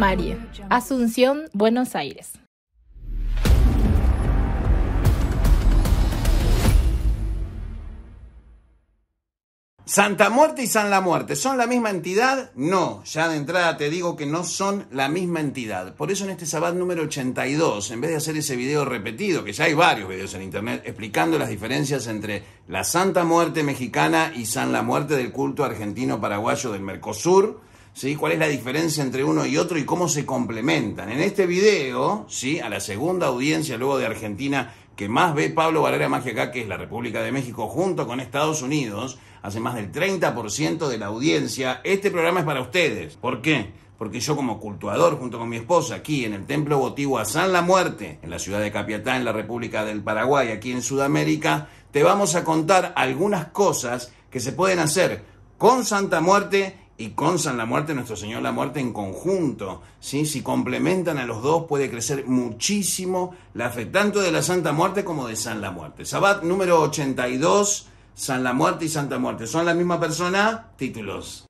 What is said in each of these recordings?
Marie, Asunción, Buenos Aires. ¿Santa Muerte y San La Muerte son la misma entidad? No, ya de entrada te digo que no son la misma entidad. Por eso en este Sabbat número 82, en vez de hacer ese video repetido, que ya hay varios videos en internet explicando las diferencias entre la Santa Muerte mexicana y San La Muerte del culto argentino-paraguayo del Mercosur, ¿sí? ¿Cuál es la diferencia entre uno y otro y cómo se complementan? En este video, ¿sí? A la segunda audiencia luego de Argentina que más ve Pablo Barrera Magia acá, que es la República de México, junto con Estados Unidos, hace más del 30% de la audiencia. Este programa es para ustedes. ¿Por qué? Porque yo como cultuador, junto con mi esposa, aquí en el Templo Votivo a San La Muerte, en la ciudad de Capiatá, en la República del Paraguay, aquí en Sudamérica, te vamos a contar algunas cosas que se pueden hacer con Santa Muerte y con San La Muerte, Nuestro Señor La Muerte en conjunto, ¿sí? Si complementan a los dos puede crecer muchísimo la fe, tanto de la Santa Muerte como de San La Muerte. Sabbat número 82, San La Muerte y Santa Muerte. ¿Son la misma persona? Títulos.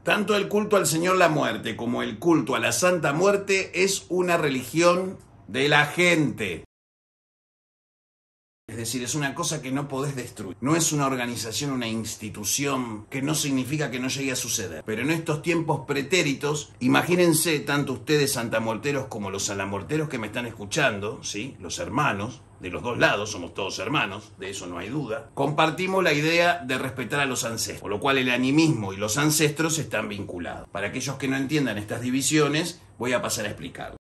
Tanto el culto al Señor la Muerte como el culto a la Santa Muerte es una religión de la gente. Es decir, es una cosa que no podés destruir. No es una organización, una institución, que no significa que no llegue a suceder. Pero en estos tiempos pretéritos, imagínense, tanto ustedes santamuerteros como los salamorteros que me están escuchando, ¿sí? Los hermanos, de los dos lados, somos todos hermanos, de eso no hay duda. Compartimos la idea de respetar a los ancestros, por lo cual el animismo y los ancestros están vinculados. Para aquellos que no entiendan estas divisiones, voy a pasar a explicarlo.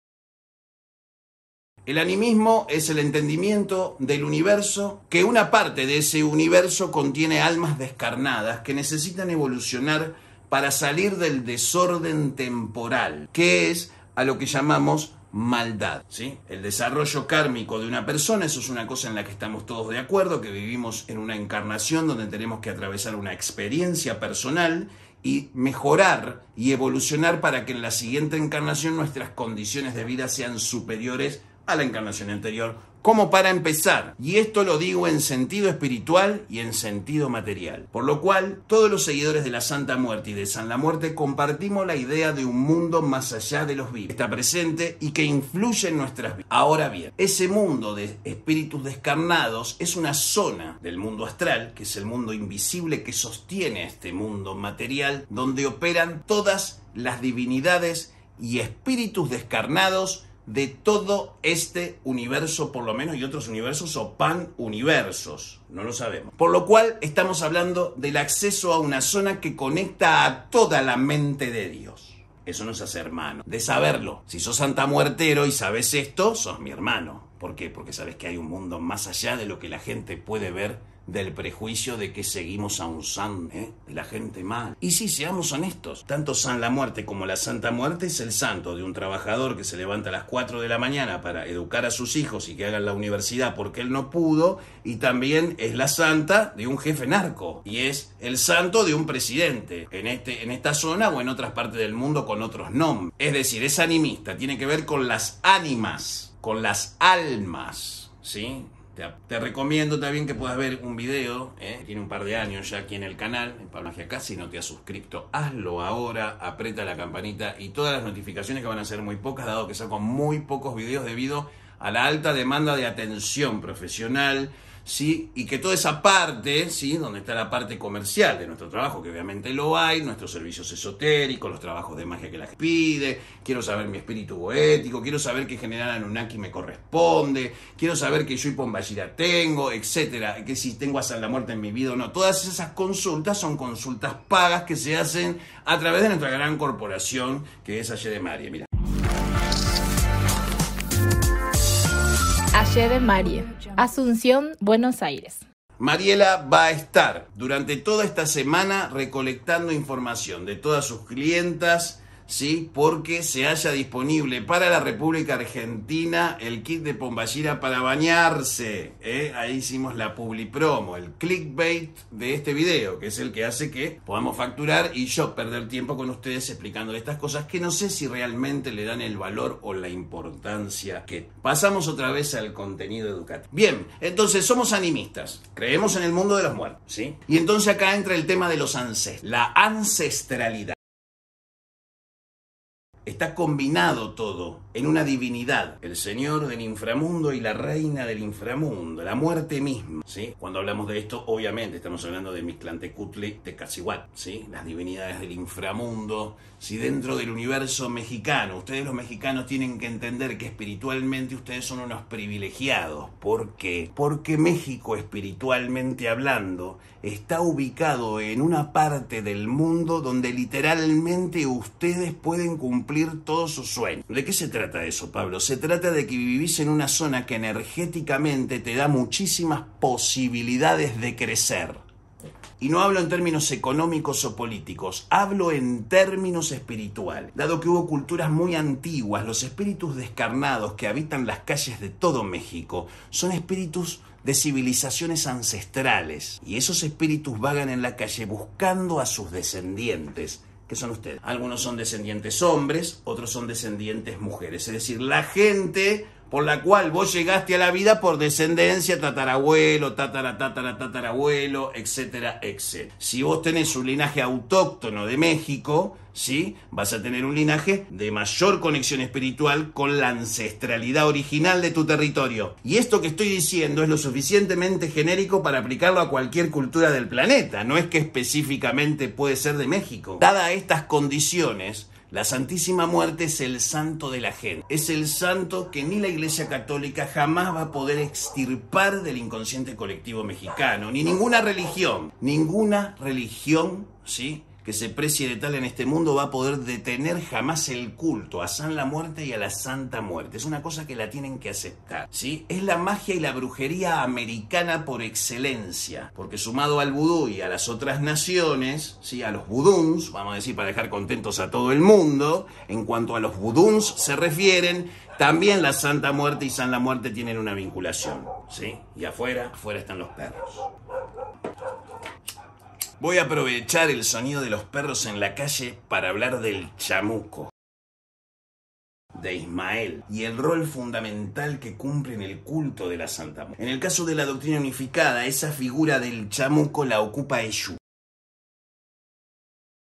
El animismo es el entendimiento del universo, que una parte de ese universo contiene almas descarnadas que necesitan evolucionar para salir del desorden temporal, que es a lo que llamamos maldad, ¿sí? El desarrollo kármico de una persona, eso es una cosa en la que estamos todos de acuerdo, que vivimos en una encarnación donde tenemos que atravesar una experiencia personal y mejorar y evolucionar para que en la siguiente encarnación nuestras condiciones de vida sean superiores a la encarnación anterior, como para empezar. Y esto lo digo en sentido espiritual y en sentido material. Por lo cual, todos los seguidores de la Santa Muerte y de San La Muerte compartimos la idea de un mundo más allá de los vivos, que está presente y que influye en nuestras vidas. Ahora bien, ese mundo de espíritus descarnados es una zona del mundo astral, que es el mundo invisible que sostiene este mundo material, donde operan todas las divinidades y espíritus descarnados de todo este universo, por lo menos, y otros universos o pan-universos, no lo sabemos. Por lo cual estamos hablando del acceso a una zona que conecta a toda la mente de Dios. Eso no es hacer hermano, de saberlo. Si sos santamuertero y sabes esto, sos mi hermano. ¿Por qué? Porque sabes que hay un mundo más allá de lo que la gente puede ver, del prejuicio de que seguimos a un san, de la gente mal. Y sí, seamos honestos, tanto San La Muerte como la Santa Muerte es el santo de un trabajador que se levanta a las 4 de la mañana para educar a sus hijos y que hagan la universidad porque él no pudo, y también es la santa de un jefe narco, y es el santo de un presidente, en esta zona o en otras partes del mundo con otros nombres. Es decir, es animista, tiene que ver con las ánimas, con las almas, ¿sí? Te recomiendo también que puedas ver un video, tiene un par de años ya aquí en el canal, en Pablo Magia acá. Si no te has suscrito, hazlo ahora, aprieta la campanita y todas las notificaciones, que van a ser muy pocas, dado que saco muy pocos videos debido a la alta demanda de atención profesional, ¿sí? Y que toda esa parte, ¿sí? Donde está la parte comercial de nuestro trabajo, que obviamente lo hay, nuestros servicios esotéricos, los trabajos de magia que la gente pide, quiero saber mi espíritu goético, quiero saber qué general Anunnaki me corresponde, quiero saber qué Yuipon Bashira tengo, etcétera, que si tengo a San La Muerte en mi vida o no. Todas esas consultas son consultas pagas que se hacen a través de nuestra gran corporación, que es Aye de Marie. Mira. Aye de Marie, Asunción, Buenos Aires. Mariela va a estar durante toda esta semana recolectando información de todas sus clientas, ¿sí? Porque se haya disponible para la República Argentina el kit de Pombayira para bañarse. Ahí hicimos la publipromo, el clickbait de este video, que es el que hace que podamos facturar y yo perder tiempo con ustedes explicando estas cosas que no sé si realmente le dan el valor o la importancia que... Pasamos otra vez al contenido educativo. Bien, entonces somos animistas, creemos en el mundo de los muertos, ¿sí? Y entonces acá entra el tema de los ancestros, la ancestralidad. Está combinado todo en una divinidad, el señor del inframundo y la reina del inframundo, la muerte misma, ¿sí? Cuando hablamos de esto, obviamente estamos hablando de Mictlantecutli, Tecatzihuatl, ¿sí? Las divinidades del inframundo, ¿sí? Dentro del universo mexicano. Ustedes los mexicanos tienen que entender que espiritualmente ustedes son unos privilegiados. ¿Por qué? Porque México, espiritualmente hablando, está ubicado en una parte del mundo donde literalmente ustedes pueden cumplir todos sus sueños. ¿De qué se trata eso, Pablo? Se trata de que vivís en una zona que energéticamente te da muchísimas posibilidades de crecer. Y no hablo en términos económicos o políticos, hablo en términos espirituales. Dado que hubo culturas muy antiguas, los espíritus descarnados que habitan las calles de todo México son espíritus de civilizaciones ancestrales. Y esos espíritus vagan en la calle buscando a sus descendientes. ¿Qué son ustedes? Algunos son descendientes hombres, otros son descendientes mujeres. Es decir, la gente por la cual vos llegaste a la vida por descendencia, tatarabuelo, tatarabuelo, etcétera, etcétera. Si vos tenés un linaje autóctono de México, ¿sí? Vas a tener un linaje de mayor conexión espiritual con la ancestralidad original de tu territorio. Y esto que estoy diciendo es lo suficientemente genérico para aplicarlo a cualquier cultura del planeta. No es que específicamente puede ser de México. Dadas estas condiciones, la Santísima Muerte es el santo de la gente. Es el santo que ni la Iglesia Católica jamás va a poder extirpar del inconsciente colectivo mexicano. Ni ninguna religión. Ninguna religión, ¿sí?, que se precie de tal en este mundo va a poder detener jamás el culto a San la Muerte y a la Santa Muerte. Es una cosa que la tienen que aceptar, ¿sí? Es la magia y la brujería americana por excelencia, porque sumado al vudú y a las otras naciones, ¿sí?, a los vuduns, vamos a decir para dejar contentos a todo el mundo, en cuanto a los vuduns se refieren, también la Santa Muerte y San la Muerte tienen una vinculación, ¿sí? Y afuera están los perros. Voy a aprovechar el sonido de los perros en la calle para hablar del chamuco, de Ismael, y el rol fundamental que cumple en el culto de la Santa Muerte. En el caso de la doctrina unificada, esa figura del chamuco la ocupa Eshu.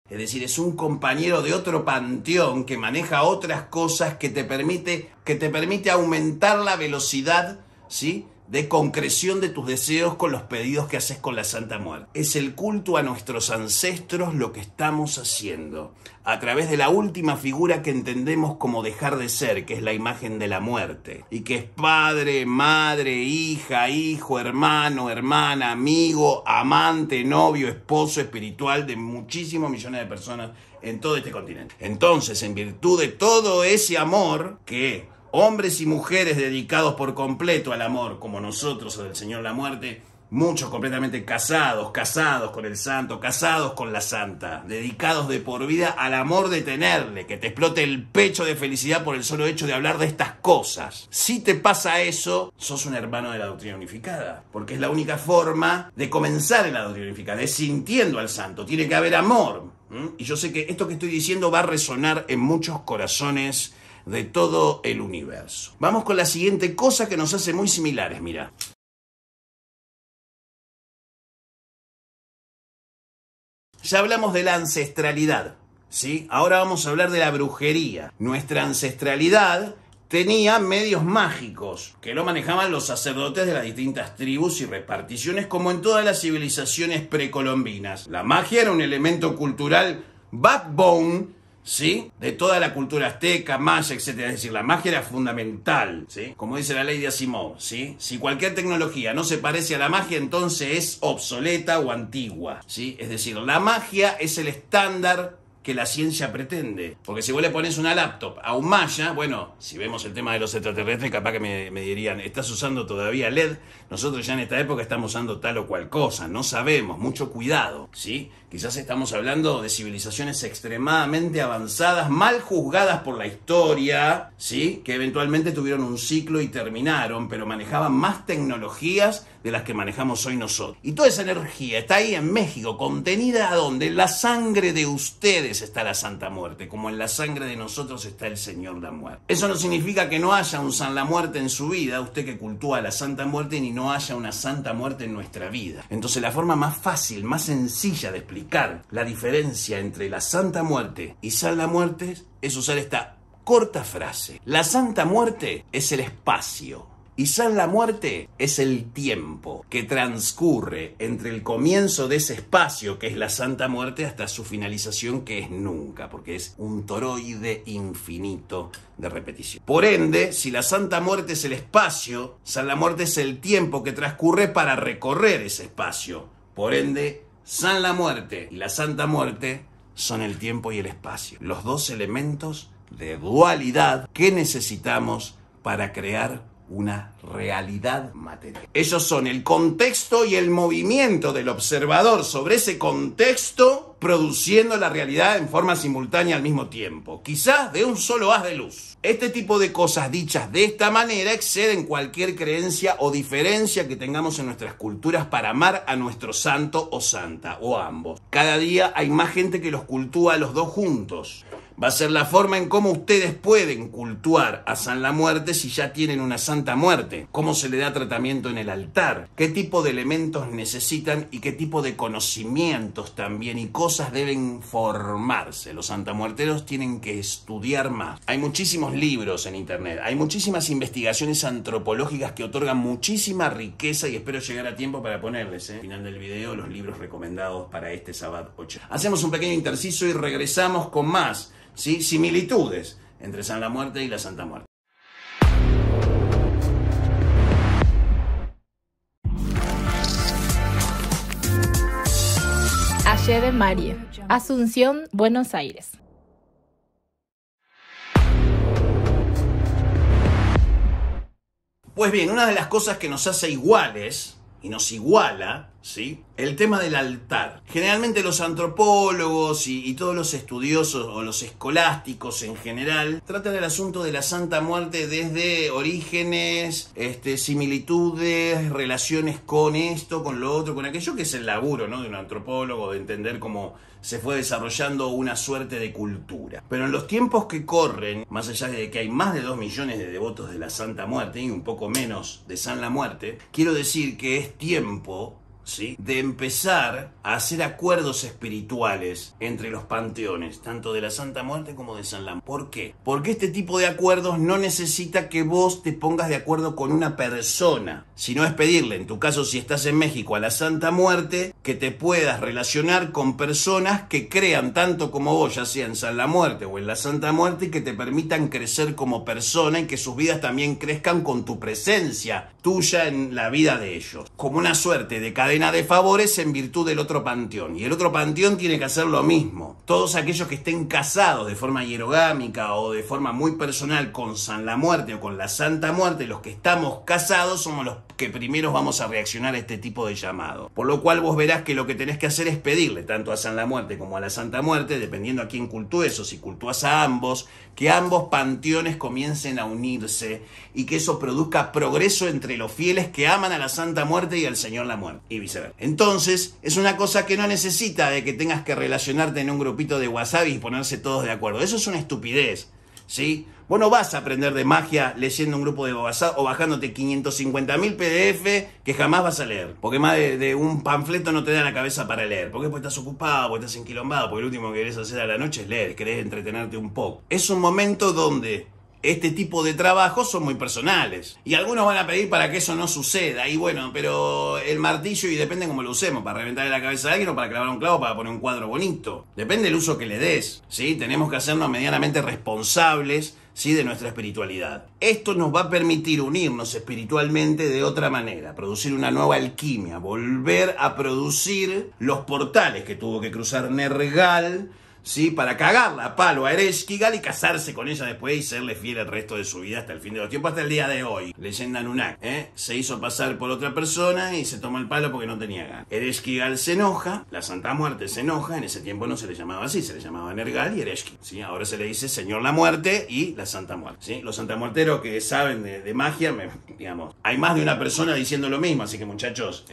Es decir, es un compañero de otro panteón que maneja otras cosas que te permite aumentar la velocidad, ¿sí?, de concreción de tus deseos con los pedidos que haces con la Santa Muerte. Es el culto a nuestros ancestros lo que estamos haciendo, a través de la última figura que entendemos como dejar de ser, que es la imagen de la muerte, y que es padre, madre, hija, hijo, hermano, hermana, amigo, amante, novio, esposo espiritual de muchísimos millones de personas en todo este continente. Entonces, en virtud de todo ese amor que hombres y mujeres dedicados por completo al amor, como nosotros o del Señor la Muerte, muchos completamente casados con el santo, casados con la santa, dedicados de por vida al amor de tenerle, que te explote el pecho de felicidad por el solo hecho de hablar de estas cosas. Si te pasa eso, sos un hermano de la doctrina unificada, porque es la única forma de comenzar en la doctrina unificada, es sintiendo al santo, tiene que haber amor. Y yo sé que esto que estoy diciendo va a resonar en muchos corazones de todo el universo. Vamos con la siguiente cosa que nos hace muy similares, mira. Ya hablamos de la ancestralidad, ¿sí? Ahora vamos a hablar de la brujería. Nuestra ancestralidad tenía medios mágicos que lo manejaban los sacerdotes de las distintas tribus y reparticiones, como en todas las civilizaciones precolombinas. La magia era un elemento cultural backbone, ¿sí?, de toda la cultura azteca, maya, etc. Es decir, la magia era fundamental, ¿sí? Como dice la ley de Asimov, ¿sí? Si cualquier tecnología no se parece a la magia, entonces es obsoleta o antigua, ¿sí? Es decir, la magia es el estándar que la ciencia pretende. Porque si vos le pones una laptop a un maya, bueno, si vemos el tema de los extraterrestres, capaz que me dirían, ¿estás usando todavía LED? Nosotros ya en esta época estamos usando tal o cual cosa, no sabemos, mucho cuidado, ¿sí? Quizás estamos hablando de civilizaciones extremadamente avanzadas, mal juzgadas por la historia, ¿sí? Que eventualmente tuvieron un ciclo y terminaron, pero manejaban más tecnologías de las que manejamos hoy nosotros. Y toda esa energía está ahí en México, contenida ¿dónde? En la sangre de ustedes está la Santa Muerte, como en la sangre de nosotros está el Señor la Muerte. Eso no significa que no haya un San la Muerte en su vida, usted que cultúa la Santa Muerte, ni no haya una Santa Muerte en nuestra vida. Entonces la forma más fácil, más sencilla de explicar la diferencia entre la Santa Muerte y San la Muerte es usar esta corta frase. La Santa Muerte es el espacio y San la Muerte es el tiempo que transcurre entre el comienzo de ese espacio que es la Santa Muerte hasta su finalización que es nunca, porque es un toroide infinito de repetición. Por ende, si la Santa Muerte es el espacio, San la Muerte es el tiempo que transcurre para recorrer ese espacio. Por ende, San la Muerte y la Santa Muerte son el tiempo y el espacio, los dos elementos de dualidad que necesitamos para crear una realidad material. Ellos son el contexto y el movimiento del observador sobre ese contexto, produciendo la realidad en forma simultánea al mismo tiempo, quizás de un solo haz de luz. Este tipo de cosas dichas de esta manera exceden cualquier creencia o diferencia que tengamos en nuestras culturas para amar a nuestro santo o santa, o ambos. Cada día hay más gente que los cultúa a los dos juntos. Va a ser la forma en cómo ustedes pueden cultuar a San la Muerte si ya tienen una Santa Muerte. Cómo se le da tratamiento en el altar. Qué tipo de elementos necesitan y qué tipo de conocimientos también y cosas deben formarse. Los santamuerteros tienen que estudiar más. Hay muchísimos libros en internet. Hay muchísimas investigaciones antropológicas que otorgan muchísima riqueza y espero llegar a tiempo para ponerles, al final del video, los libros recomendados para este sábado 8. Hacemos un pequeño inciso y regresamos con más. ¿Sí? Similitudes entre San la Muerte y la Santa Muerte. Ayer de María, Asunción, Buenos Aires. Pues bien, una de las cosas que nos hace iguales y nos iguala, ¿sí? El tema del altar. Generalmente los antropólogos y todos los estudiosos o los escolásticos en general tratan el asunto de la Santa Muerte desde orígenes, similitudes, relaciones con esto, con lo otro, con aquello, que es el laburo, ¿no?, de un antropólogo, de entender cómo se fue desarrollando una suerte de cultura. Pero en los tiempos que corren, más allá de que hay más de 2 millones de devotos de la Santa Muerte y un poco menos de San la Muerte, quiero decir que es tiempo, ¿sí?, de empezar a hacer acuerdos espirituales entre los panteones, tanto de la Santa Muerte como de San la Muerte. ¿Por qué? Porque este tipo de acuerdos no necesita que vos te pongas de acuerdo con una persona, sino es pedirle, en tu caso si estás en México, a la Santa Muerte, que te puedas relacionar con personas que crean tanto como vos, ya sea en San la Muerte o en la Santa Muerte, y que te permitan crecer como persona y que sus vidas también crezcan con tu presencia tuya en la vida de ellos, como una suerte de cadena de favores en virtud del otro panteón. Y el otro panteón tiene que hacer lo mismo. Todos aquellos que estén casados de forma hierogámica o de forma muy personal con San la Muerte o con la Santa Muerte, los que estamos casados somos los que primeros vamos a reaccionar a este tipo de llamado. Por lo cual vos verás que lo que tenés que hacer es pedirle tanto a San la Muerte como a la Santa Muerte, dependiendo a quién cultúes o si cultúas a ambos, que ambos panteones comiencen a unirse y que eso produzca progreso entre los fieles que aman a la Santa Muerte y al Señor la Muerte, y viceversa. Entonces, es una cosa que no necesita de que tengas que relacionarte en un grupito de WhatsApp y ponerse todos de acuerdo. Eso es una estupidez, ¿sí? Vos no vas a aprender de magia leyendo un grupo de WhatsApp o bajándote 550.000 PDF que jamás vas a leer. Porque más de un panfleto no te da la cabeza para leer. Porque estás ocupado, porque estás enquilombado, porque lo último que querés hacer a la noche es leer, querés entretenerte un poco. Es un momento donde este tipo de trabajos son muy personales. Y algunos van a pedir para que eso no suceda. Y bueno, pero el martillo, y depende cómo lo usemos, para reventarle la cabeza a alguien o para clavar un clavo, para poner un cuadro bonito. Depende del uso que le des, ¿sí? Tenemos que hacernos medianamente responsables, ¿sí?, de nuestra espiritualidad. Esto nos va a permitir unirnos espiritualmente de otra manera, producir una nueva alquimia, volver a producir los portales que tuvo que cruzar Nergal, ¿sí? Para cagarla a palo a Ereshkigal y casarse con ella después y serle fiel el resto de su vida hasta el fin de los tiempos, hasta el día de hoy. Leyenda Anunnaki, se hizo pasar por otra persona y se tomó el palo porque no tenía ganas. Ereshkigal se enoja, la Santa Muerte se enoja, en ese tiempo no se le llamaba así, se le llamaba Nergal y Ereshkigal, ¿sí? Ahora se le dice Señor la Muerte y la Santa Muerte, ¿sí? Los santamuerteros que saben de magia, digamos, hay más de una persona diciendo lo mismo, así que muchachos,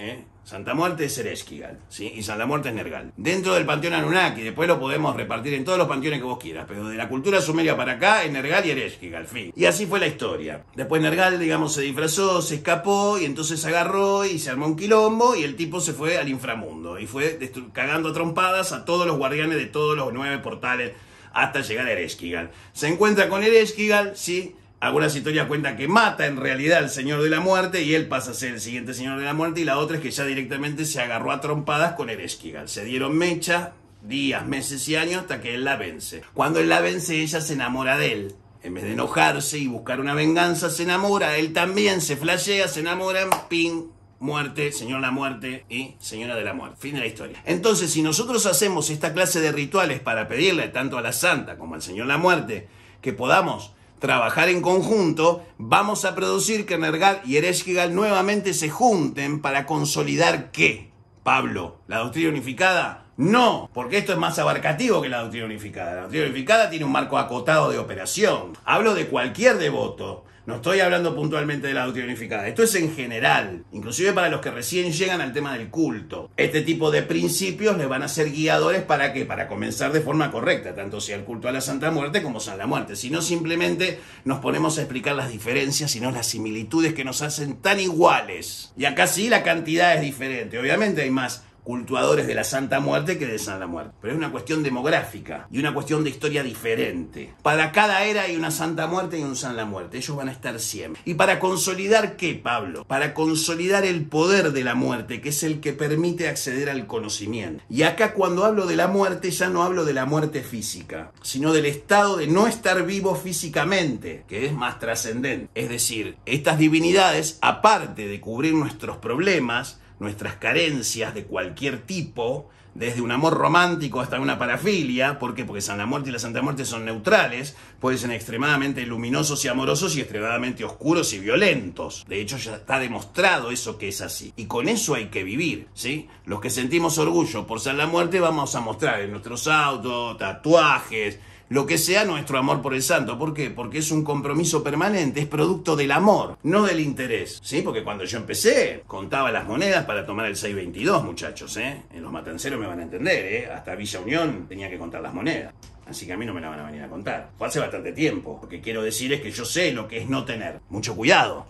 Santa Muerte es Ereshkigal, ¿sí? Y Santa Muerte es Nergal. Dentro del panteón Anunnaki, después lo podemos repartir en todos los panteones que vos quieras, pero de la cultura sumeria para acá, es Nergal y Ereshkigal, fin. Y así fue la historia. Después Nergal, digamos, se disfrazó, se escapó, y entonces agarró y se armó un quilombo, y el tipo se fue al inframundo, y fue cagando a trompadas a todos los guardianes de todos los 9 portales, hasta llegar a Ereshkigal. Se encuentra con Ereshkigal, ¿sí? Algunas historias cuentan que mata en realidad al Señor de la Muerte y él pasa a ser el siguiente Señor de la Muerte, y la otra es que ya directamente se agarró a trompadas con Ereshkigal. Se dieron mecha, días, meses y años, hasta que él la vence. Cuando él la vence, ella se enamora de él. En vez de enojarse y buscar una venganza, se enamora. Él también se flashea, se enamoran, ping, muerte, Señor la Muerte y Señora de la Muerte. Fin de la historia. Entonces, si nosotros hacemos esta clase de rituales para pedirle tanto a la Santa como al Señor la Muerte que podamos trabajar en conjunto, vamos a producir que Nergal y Ereshkigal nuevamente se junten para consolidar ¿qué? Pablo, ¿la doctrina unificada? No, porque esto es más abarcativo que la doctrina unificada. La doctrina unificada tiene un marco acotado de operación. Hablo de cualquier devoto. No estoy hablando puntualmente de la doctrina unificada. Esto es en general, inclusive para los que recién llegan al tema del culto. Este tipo de principios les van a ser guiadores para ¿qué? Para comenzar de forma correcta, tanto sea el culto a la Santa Muerte como San la Muerte. Si no, simplemente nos ponemos a explicar las diferencias, sino las similitudes que nos hacen tan iguales. Y acá sí la cantidad es diferente. Obviamente hay más cultuadores de la Santa Muerte que de San la Muerte. Pero es una cuestión demográfica y una cuestión de historia diferente. Para cada era hay una Santa Muerte y un San la Muerte. Ellos van a estar siempre. ¿Y para consolidar qué, Pablo? Para consolidar el poder de la muerte, que es el que permite acceder al conocimiento. Y acá cuando hablo de la muerte, ya no hablo de la muerte física, sino del estado de no estar vivo físicamente, que es más trascendente. Es decir, estas divinidades, aparte de cubrir nuestros problemas, nuestras carencias de cualquier tipo, desde un amor romántico hasta una parafilia. ¿Por qué? Porque San la Muerte y la Santa Muerte son neutrales, pueden ser extremadamente luminosos y amorosos y extremadamente oscuros y violentos. De hecho, ya está demostrado eso que es así. Y con eso hay que vivir, ¿sí? Los que sentimos orgullo por San la Muerte vamos a mostrar en nuestros autos, tatuajes, lo que sea nuestro amor por el santo. ¿Por qué? Porque es un compromiso permanente, es producto del amor, no del interés, ¿sí? Porque cuando yo empecé, contaba las monedas para tomar el 622, muchachos, En los matanceros me van a entender, Hasta Villa Unión tenía que contar las monedas. Así que a mí no me la van a venir a contar. Fue hace bastante tiempo. Lo que quiero decir es que yo sé lo que es no tener. Mucho cuidado,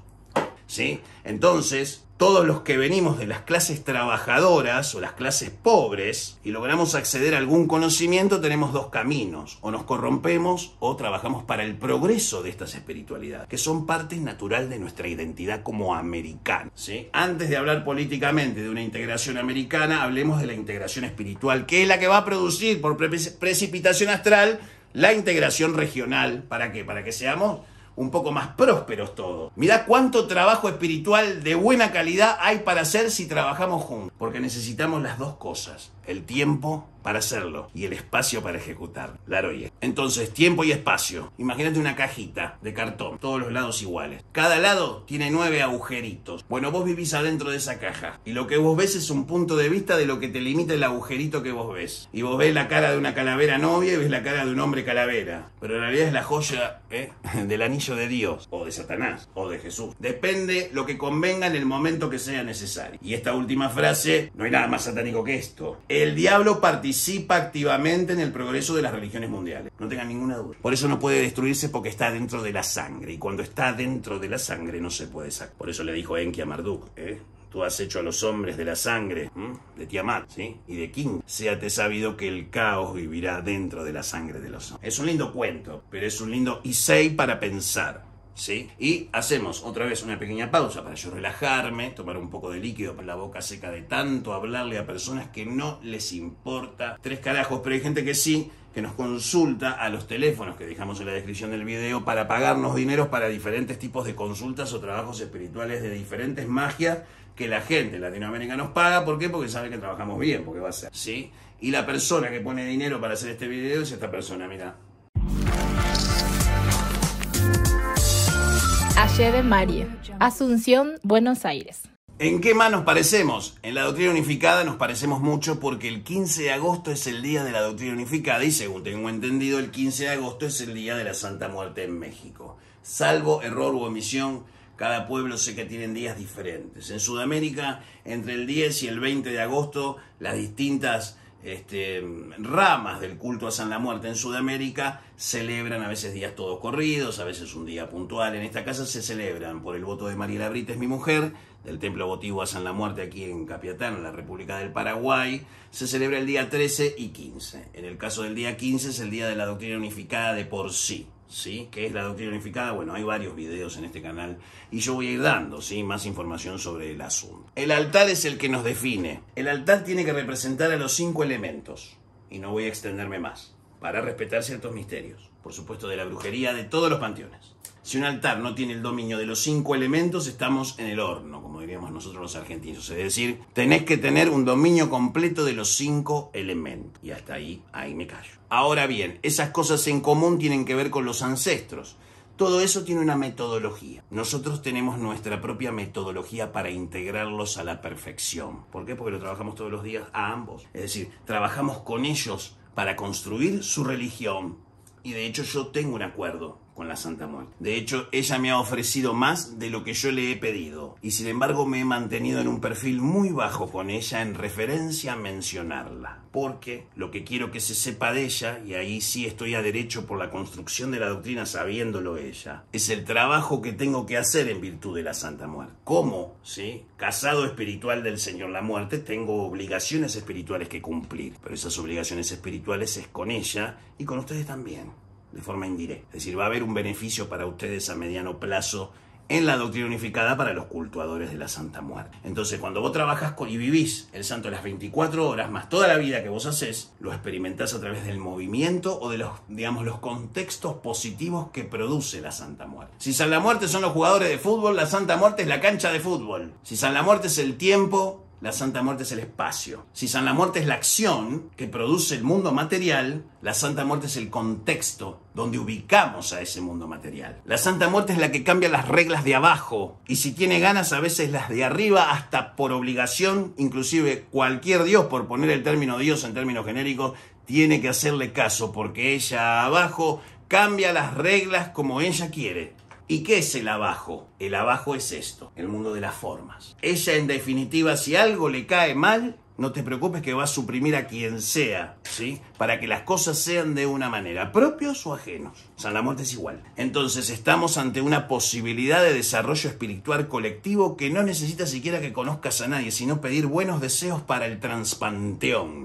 ¿sí? Entonces, todos los que venimos de las clases trabajadoras o las clases pobres y logramos acceder a algún conocimiento, tenemos dos caminos: o nos corrompemos o trabajamos para el progreso de estas espiritualidades, que son parte natural de nuestra identidad como americanos, ¿sí? Antes de hablar políticamente de una integración americana, hablemos de la integración espiritual, que es la que va a producir por precipitación astral la integración regional. ¿Para qué? Para que seamos un poco más prósperos todos. Mirá cuánto trabajo espiritual de buena calidad hay para hacer si trabajamos juntos. Porque necesitamos las dos cosas: el tiempo para hacerlo y el espacio para ejecutar. Claro, y entonces, tiempo y espacio. Imagínate una cajita de cartón, todos los lados iguales. Cada lado tiene 9 agujeritos. Bueno, vos vivís adentro de esa caja y lo que vos ves es un punto de vista de lo que te limita el agujerito que vos ves. Y vos ves la cara de una calavera novia y ves la cara de un hombre calavera. Pero en realidad es la joya del anillo de Dios, o de Satanás, o de Jesús. Depende lo que convenga en el momento que sea necesario. Y esta última frase, no hay nada más satánico que esto: el diablo participa activamente en el progreso de las religiones mundiales. No tengan ninguna duda. Por eso no puede destruirse, porque está dentro de la sangre. Y cuando está dentro de la sangre no se puede sacar. Por eso le dijo Enki a Marduk, Tú has hecho a los hombres de la sangre, de Tiamat, ¿sí? Y de King. Séate sabido que el caos vivirá dentro de la sangre de los hombres. Es un lindo cuento, pero es un lindo isei para pensar, ¿sí? Y hacemos otra vez una pequeña pausa para yo relajarme, tomar un poco de líquido para la boca seca de tanto hablarle a personas que no les importa 3 carajos, pero hay gente que sí, que nos consulta a los teléfonos que dejamos en la descripción del video para pagarnos dineros para diferentes tipos de consultas o trabajos espirituales de diferentes magias que la gente en Latinoamérica nos paga. ¿Por qué? Porque sabe que trabajamos bien, porque va a ser, ¿sí? Y la persona que pone dinero para hacer este video es esta persona, mirá. Ayer de Marie, Asunción, Buenos Aires. ¿En qué más nos parecemos? En la doctrina unificada nos parecemos mucho porque el 15 de agosto es el día de la doctrina unificada y según tengo entendido el 15 de agosto es el día de la Santa Muerte en México. Salvo error u omisión, cada pueblo sé que tienen días diferentes. En Sudamérica, entre el 10 y el 20 de agosto, las distintas ramas del culto a San la Muerte en Sudamérica celebran a veces días todos corridos, a veces un día puntual. En esta casa se celebran por el voto de Mariela Brites, mi mujer, del templo votivo a San la Muerte aquí en Capiatán, en la República del Paraguay, se celebra el día 13 y 15. En el caso del día 15 es el día de la doctrina unificada de por sí. ¿Sí? ¿Qué es la doctrina unificada? Bueno, hay varios videos en este canal y yo voy a ir dando, ¿sí?, más información sobre el asunto. El altar es el que nos define. El altar tiene que representar a los 5 elementos y no voy a extenderme más para respetar ciertos misterios, por supuesto de la brujería de todos los panteones. Si un altar no tiene el dominio de los 5 elementos, estamos en el horno, como diríamos nosotros los argentinos. Es decir, tenés que tener un dominio completo de los 5 elementos. Y hasta ahí me callo. Ahora bien, esas cosas en común tienen que ver con los ancestros. Todo eso tiene una metodología. Nosotros tenemos nuestra propia metodología para integrarlos a la perfección. ¿Por qué? Porque lo trabajamos todos los días a ambos. Es decir, trabajamos con ellos para construir su religión. Y de hecho yo tengo un acuerdo con la Santa Muerte. De hecho, ella me ha ofrecido más de lo que yo le he pedido. Y sin embargo me he mantenido en un perfil muy bajo con ella en referencia a mencionarla. Porque lo que quiero que se sepa de ella, y ahí sí estoy a derecho por la construcción de la doctrina sabiéndolo ella, es el trabajo que tengo que hacer en virtud de la Santa Muerte. ¿Cómo? ¿Sí? Casado espiritual del Señor la Muerte, tengo obligaciones espirituales que cumplir. Pero esas obligaciones espirituales es con ella y con ustedes también, de forma indirecta. Es decir, va a haber un beneficio para ustedes a mediano plazo en la doctrina unificada para los cultuadores de la Santa Muerte. Entonces, cuando vos trabajás y vivís el santo las 24 horas, más toda la vida que vos hacés, lo experimentás a través del movimiento o de los, digamos, los contextos positivos que produce la Santa Muerte. Si San la Muerte son los jugadores de fútbol, la Santa Muerte es la cancha de fútbol. Si San la Muerte es el tiempo, la Santa Muerte es el espacio. Si San la Muerte es la acción que produce el mundo material, la Santa Muerte es el contexto donde ubicamos a ese mundo material. La Santa Muerte es la que cambia las reglas de abajo y si tiene ganas a veces las de arriba hasta por obligación, inclusive cualquier Dios, por poner el término Dios en términos genéricos, tiene que hacerle caso porque ella abajo cambia las reglas como ella quiere. ¿Y qué es el abajo? El abajo es esto, el mundo de las formas. Ella, en definitiva, si algo le cae mal, no te preocupes que va a suprimir a quien sea, ¿sí? Para que las cosas sean de una manera, propios o ajenos. San la Muerte es igual. Entonces estamos ante una posibilidad de desarrollo espiritual colectivo que no necesita siquiera que conozcas a nadie, sino pedir buenos deseos para el transpanteón,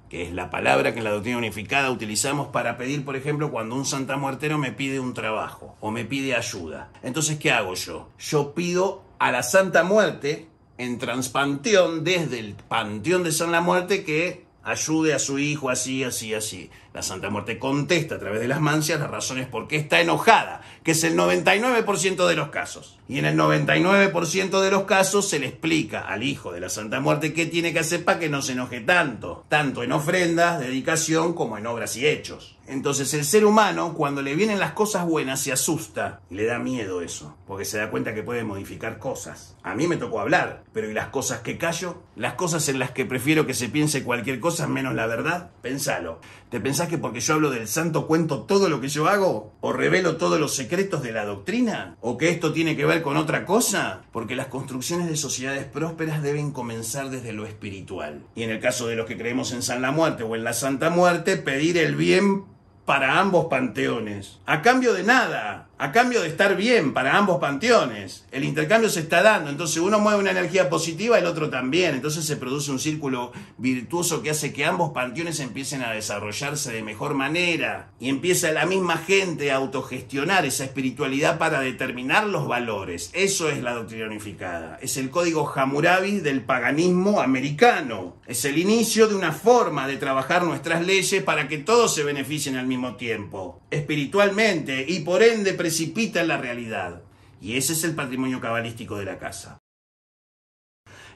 que es la palabra que en la doctrina unificada utilizamos para pedir, por ejemplo, cuando un santamuertero me pide un trabajo o me pide ayuda. Entonces, ¿qué hago yo? Yo pido a la Santa Muerte en transpanteón, desde el panteón de San la Muerte, que ayude a su hijo así, así, así. La Santa Muerte contesta a través de las mancias las razones por qué está enojada, que es el 99% de los casos. Y en el 99% de los casos se le explica al hijo de la Santa Muerte qué tiene que hacer para que no se enoje tanto en ofrendas, dedicación, como en obras y hechos. Entonces el ser humano, cuando le vienen las cosas buenas, se asusta y le da miedo eso, porque se da cuenta que puede modificar cosas. A mí me tocó hablar, pero ¿y las cosas que callo? Las cosas en las que prefiero que se piense cualquier cosa menos la verdad. Pensalo. ¿Te pensás que porque yo hablo del santo cuento todo lo que yo hago? ¿O revelo todos los secretos de la doctrina? ¿O que esto tiene que ver con otra cosa? Porque las construcciones de sociedades prósperas deben comenzar desde lo espiritual. Y en el caso de los que creemos en San la Muerte o en la Santa Muerte, pedir el bien para ambos panteones. A cambio de nada, a cambio de estar bien para ambos panteones. El intercambio se está dando, entonces uno mueve una energía positiva, el otro también. Entonces se produce un círculo virtuoso que hace que ambos panteones empiecen a desarrollarse de mejor manera. Y empieza la misma gente a autogestionar esa espiritualidad para determinar los valores. Eso es la doctrina unificada. Es el código Hammurabi del paganismo americano. Es el inicio de una forma de trabajar nuestras leyes para que todos se beneficien al mismo tiempo, espiritualmente, y por ende precipita en la realidad. Y ese es el patrimonio cabalístico de la casa.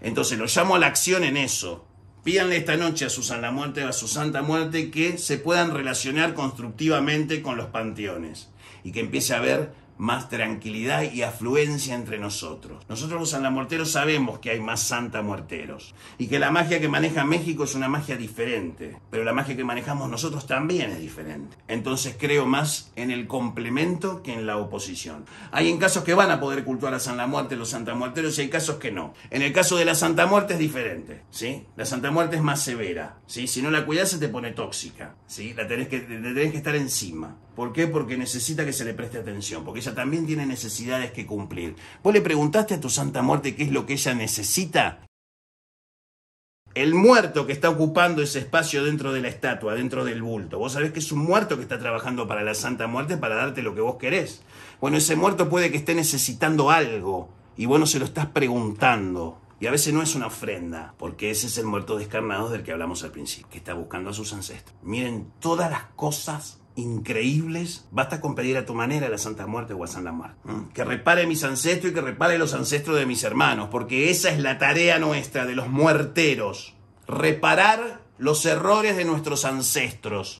Entonces lo llamo a la acción en eso. Pídanle esta noche a su Santa Muerte o a su Santa Muerte que se puedan relacionar constructivamente con los panteones y que empiece a haber más tranquilidad y afluencia entre nosotros. Nosotros los santamuerteros sabemos que hay más santamuerteros y que la magia que maneja México es una magia diferente, pero la magia que manejamos nosotros también es diferente. Entonces creo más en el complemento que en la oposición. Hay en casos que van a poder cultuar a San la Muerte los santamuerteros y hay casos que no. En el caso de la Santa Muerte es diferente, ¿sí? La Santa Muerte es más severa, ¿sí? Si no la cuidas se te pone tóxica, ¿sí? Te tenés que estar encima. ¿Por qué? Porque necesita que se le preste atención, porque ella también tiene necesidades que cumplir. ¿Vos le preguntaste a tu Santa Muerte qué es lo que ella necesita? El muerto que está ocupando ese espacio dentro de la estatua, dentro del bulto, vos sabés que es un muerto que está trabajando para la Santa Muerte para darte lo que vos querés. Bueno, ese muerto puede que esté necesitando algo y vos no se lo estás preguntando. Y a veces no es una ofrenda, porque ese es el muerto descarnado del que hablamos al principio, que está buscando a sus ancestros. Miren todas las cosas increíbles, basta con pedir a tu manera a la Santa Muerte o a San la Muerte. Que repare mis ancestros y que repare los ancestros de mis hermanos, porque esa es la tarea nuestra de los muerteros, reparar los errores de nuestros ancestros.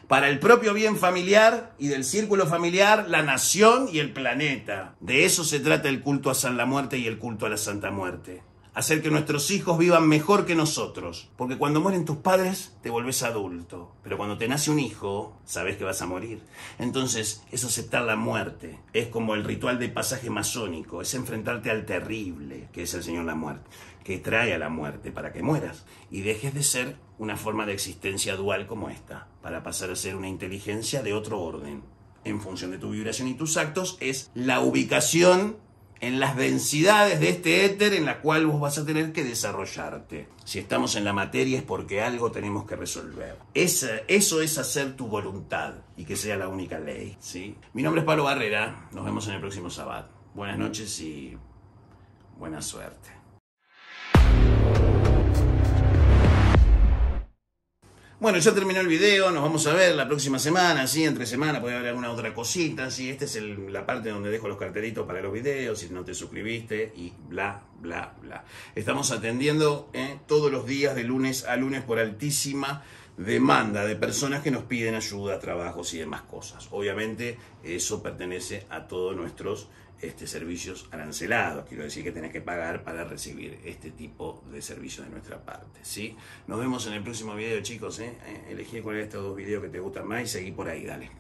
Para el propio bien familiar y del círculo familiar, la nación y el planeta. De eso se trata el culto a San la Muerte y el culto a la Santa Muerte. Hacer que nuestros hijos vivan mejor que nosotros. Porque cuando mueren tus padres, te volvés adulto. Pero cuando te nace un hijo, sabes que vas a morir. Entonces, es aceptar la muerte. Es como el ritual de pasaje masónico. Es enfrentarte al terrible, que es el Señor la Muerte, que trae a la muerte para que mueras. Y dejes de ser una forma de existencia dual como esta, para pasar a ser una inteligencia de otro orden. En función de tu vibración y tus actos, es la ubicación en las densidades de este éter en la cual vos vas a tener que desarrollarte. Si estamos en la materia es porque algo tenemos que resolver. Eso es hacer tu voluntad y que sea la única ley, ¿sí? Mi nombre es Pablo Barrera, nos vemos en el próximo sábado. Buenas noches y buena suerte. Bueno, ya terminó el video, nos vamos a ver la próxima semana, ¿sí? Entre semana puede haber alguna otra cosita, ¿sí? Esta es la parte donde dejo los cartelitos para los videos, si no te suscribiste y bla, bla, bla. Estamos atendiendo todos los días de lunes a lunes por altísima demanda de personas que nos piden ayuda, trabajos y demás cosas. Obviamente eso pertenece a todos nuestros servicios arancelados, quiero decir que tenés que pagar para recibir este tipo de servicios de nuestra parte, ¿sí? Nos vemos en el próximo video, chicos, elegí cuál de estos dos videos que te gustan más y seguí por ahí, dale.